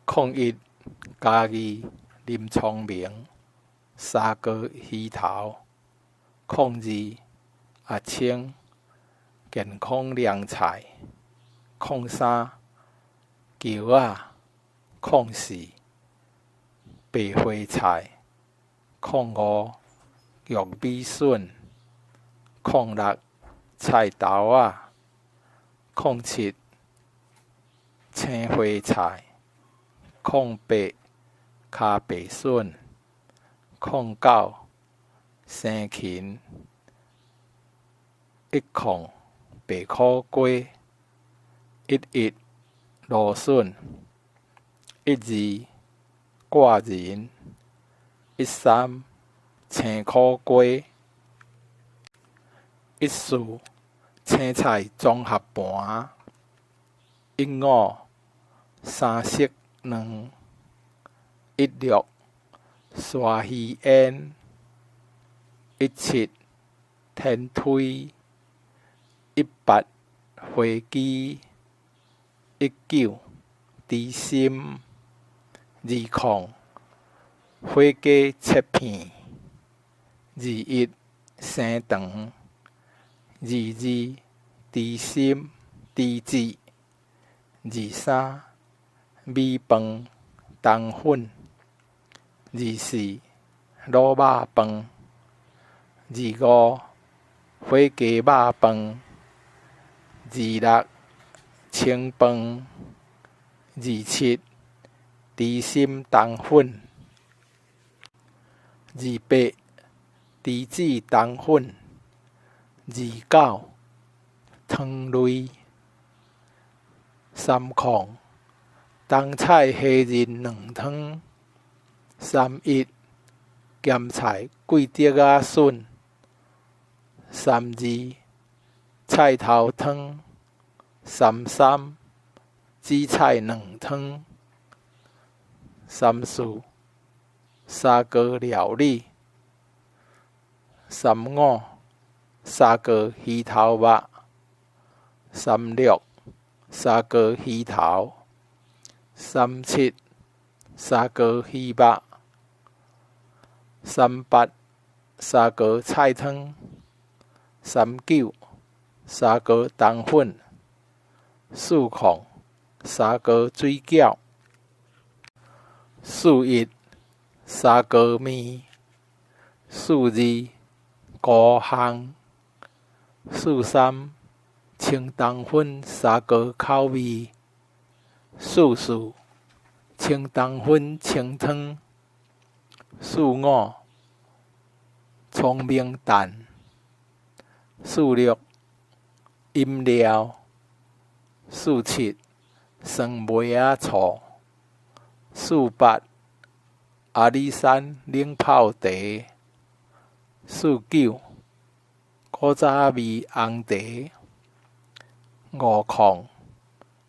01嘉義林聰明沙哥魚頭02阿青健康涼菜03蕎仔04白花菜05玉米筍06菜豆仔07青花菜08咖白筍09生芹10白苦瓜11蘆筍12掛仁13青苦瓜14青菜綜合盤15三色卵16沙魚煙17天推18花枝19豬心20火雞切片21生腸22豬心豬舌23米飯冬粉24滷肉飯25火雞肉飯26清飯27豬心冬粉28豬舌冬粉29湯類30冬菜蝦仁卵湯31鹹菜桂竹仔筍32菜頭湯33紫菜卵湯34沙哥料理35沙哥魚頭肉36沙哥魚頭37沙哥魚肉38沙哥菜湯39沙哥冬粉40沙哥水餃41沙哥麵42高烘43清冬粉沙哥口味44清冬粉清湯45聰明蛋46飲料47酸梅仔醋48阿里山冷泡茶49古早味紅茶50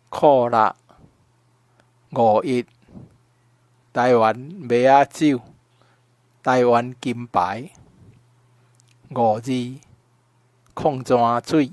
酷辣51台灣麥仔酒台灣金牌52礦泉水